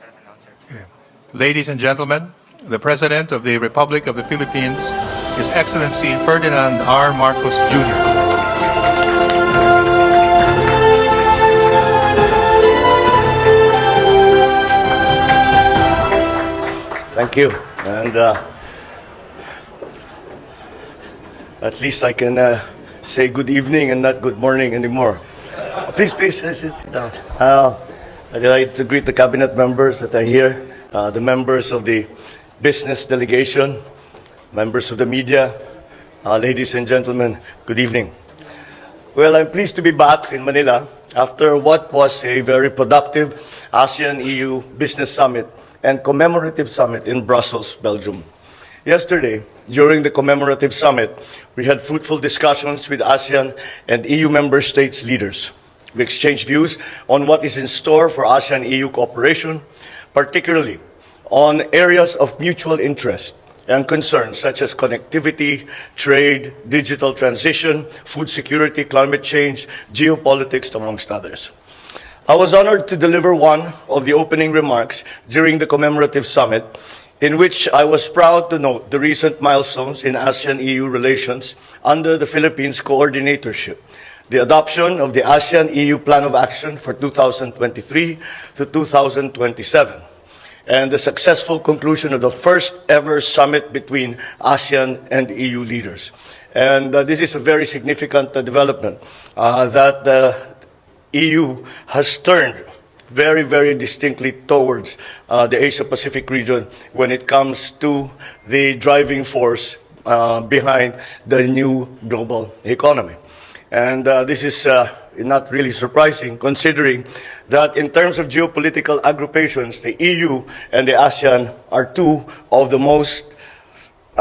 Okay. Ladies and gentlemen, the President of the Republic of the Philippines, His Excellency Ferdinand R. Marcos Jr. Thank you. And at least I can say good evening and not good morning anymore. Please sit down. I'd like to greet the cabinet members that are here, the members of the business delegation, members of the media, ladies and gentlemen, good evening. Well, I'm pleased to be back in Manila after what was a very productive ASEAN-EU Business Summit and Commemorative Summit in Brussels, Belgium. Yesterday, during the commemorative summit, we had fruitful discussions with ASEAN and EU member states leaders. We exchanged views on what is in store for ASEAN-EU cooperation, particularly on areas of mutual interest and concern such as connectivity, trade, digital transition, food security, climate change, geopolitics, amongst others. I was honored to deliver one of the opening remarks during the commemorative summit, in which I was proud to note the recent milestones in ASEAN-EU relations under the Philippines coordinatorship, the adoption of the ASEAN-EU Plan of Action for 2023 to 2027, and the successful conclusion of the first ever summit between ASEAN and EU leaders. And this is a very significant development that the EU has turned very, very distinctly towards the Asia-Pacific region when it comes to the driving force behind the new global economy. And this is not really surprising, considering that in terms of geopolitical agrupations, the EU and the ASEAN are two of the most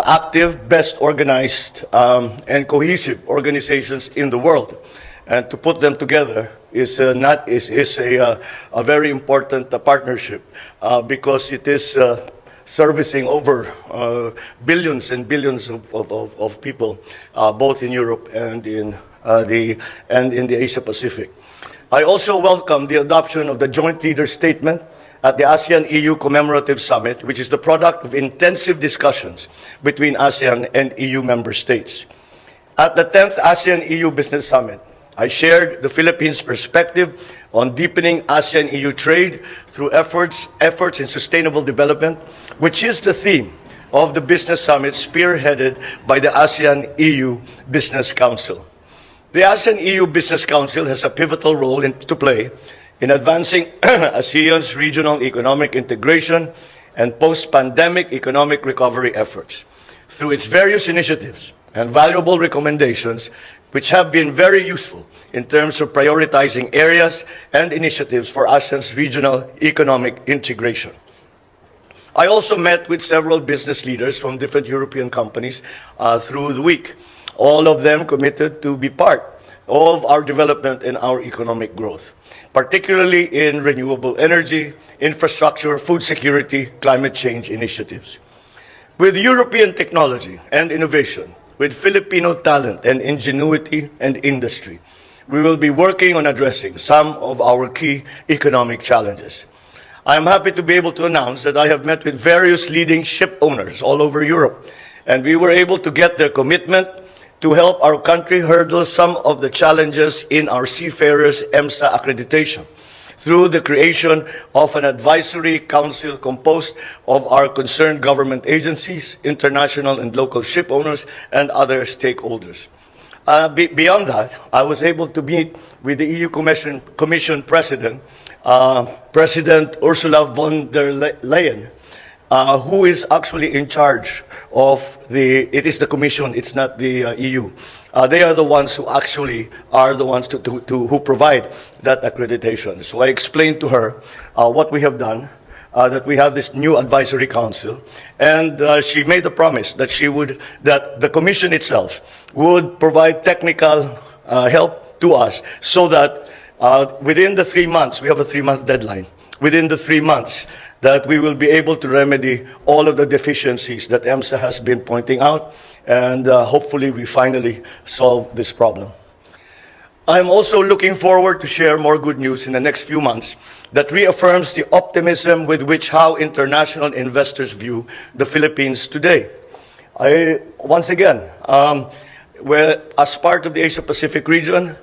active, best organized, and cohesive organizations in the world. And to put them together is a very important partnership because it is servicing over billions and billions of people, both in Europe and in the Asia Pacific. I also welcome the adoption of the Joint Leaders Statement at the ASEAN-EU Commemorative Summit, which is the product of intensive discussions between ASEAN and EU member states. At the 10th ASEAN-EU Business Summit, I shared the Philippines' perspective on deepening ASEAN-EU trade through efforts in sustainable development, which is the theme of the Business Summit spearheaded by the ASEAN-EU Business Council. The ASEAN-EU Business Council has a pivotal role to play in advancing ASEAN's regional economic integration and post-pandemic economic recovery efforts. Through its various initiatives and valuable recommendations, which have been very useful in terms of prioritizing areas and initiatives for ASEAN's regional economic integration. I also met with several business leaders from different European companies through the week, all of them committed to be part of our development and our economic growth, particularly in renewable energy, infrastructure, food security, climate change initiatives. With European technology and innovation, with Filipino talent and ingenuity and industry, we will be working on addressing some of our key economic challenges. I am happy to be able to announce that I have met with various leading ship owners all over Europe, and we were able to get their commitment to help our country hurdle some of the challenges in our seafarers' EMSA accreditation through the creation of an advisory council composed of our concerned government agencies, international and local ship owners, and other stakeholders. Beyond that, I was able to meet with the EU Commission President, President Ursula von der Leyen, who is actually in charge of it is the Commission, it's not the EU. They are the ones who actually are the ones who provide that accreditation. So I explained to her what we have done, that we have this new advisory council, and she made a promise that that the Commission itself would provide technical help to us so that within the 3 months, we have a 3-month deadline, within the 3 months, that we will be able to remedy all of the deficiencies that EMSA has been pointing out, and hopefully we finally solve this problem. I'm also looking forward to share more good news in the next few months that reaffirms the optimism with which how international investors view the Philippines today. Once again, as part of the Asia-Pacific region,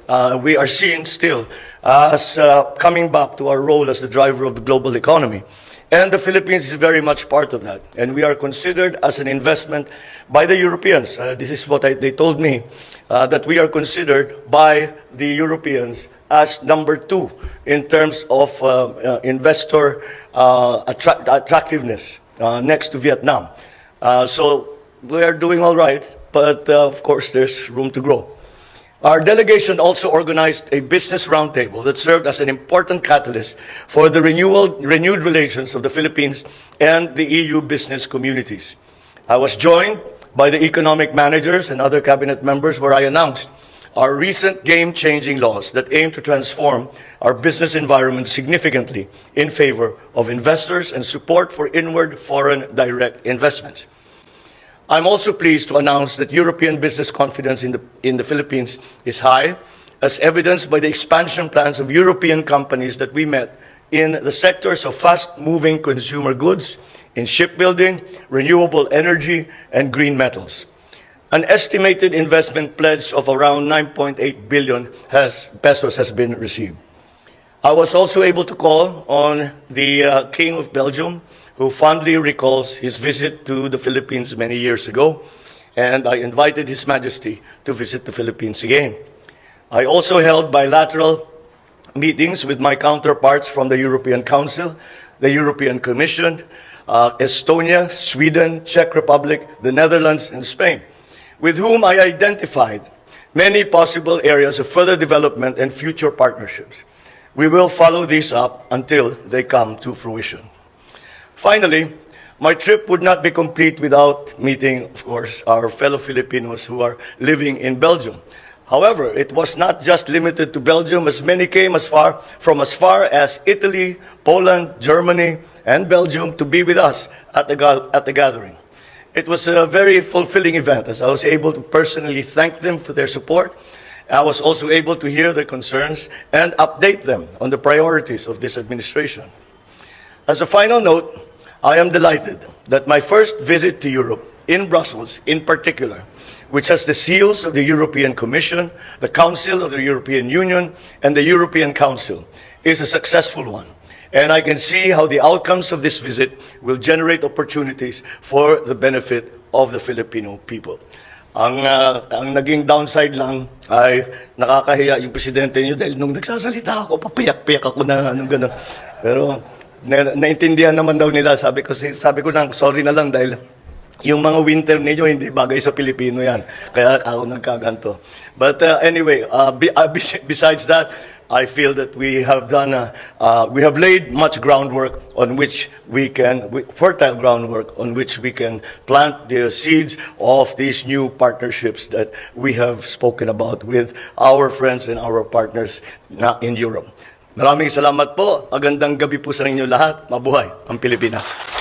we are seen still as coming back to our role as the driver of the global economy. And the Philippines is very much part of that. And we are considered as an investment by the Europeans. This is what they told me, that we are considered by the Europeans as number 2 in terms of investor attractiveness, next to Vietnam. So we are doing all right, but of course there's room to grow. Our delegation also organized a business roundtable that served as an important catalyst for the renewed relations of the Philippines and the EU business communities. I was joined by the economic managers and other cabinet members where I announced our recent game-changing laws that aim to transform our business environment significantly in favor of investors and support for inward foreign direct investments. I'm also pleased to announce that European business confidence in the Philippines is high, as evidenced by the expansion plans of European companies that we met in the sectors of fast-moving consumer goods, in shipbuilding, renewable energy, and green metals. An estimated investment pledge of around 9.8 billion pesos has been received. I was also able to call on the King of Belgium, who fondly recalls his visit to the Philippines many years ago, and I invited His Majesty to visit the Philippines again. I also held bilateral meetings with my counterparts from the European Council, the European Commission, Estonia, Sweden, Czech Republic, the Netherlands, and Spain, with whom I identified many possible areas of further development and future partnerships. We will follow these up until they come to fruition. Finally, my trip would not be complete without meeting, of course, our fellow Filipinos who are living in Belgium. However, it was not just limited to Belgium, as many came as far as Italy, Poland, Germany, and Belgium to be with us at the gathering. It was a very fulfilling event, as I was able to personally thank them for their support. I was also able to hear their concerns and update them on the priorities of this administration. As a final note, I am delighted that my first visit to Europe, in Brussels in particular, which has the seals of the European Commission, the Council of the European Union, and the European Council, is a successful one. And I can see how the outcomes of this visit will generate opportunities for the benefit of the Filipino people. Ang naging downside lang ay nakakahiya yung presidente niyo dahil nung nagsasalita ako, papayak-payak ako na gano'n. Pero naintindihan naman daw nila, sabi ko nang sorry na lang dahil yung mga winter ninyo hindi bagay sa Pilipino yan. Kaya ako nagkaganto. But anyway, besides that, I feel that we have laid much groundwork on which fertile groundwork on which we can plant the seeds of these new partnerships that we have spoken about with our friends and our partners in Europe. Maraming salamat po. Magandang gabi po sa inyo lahat. Mabuhay ang Pilipinas.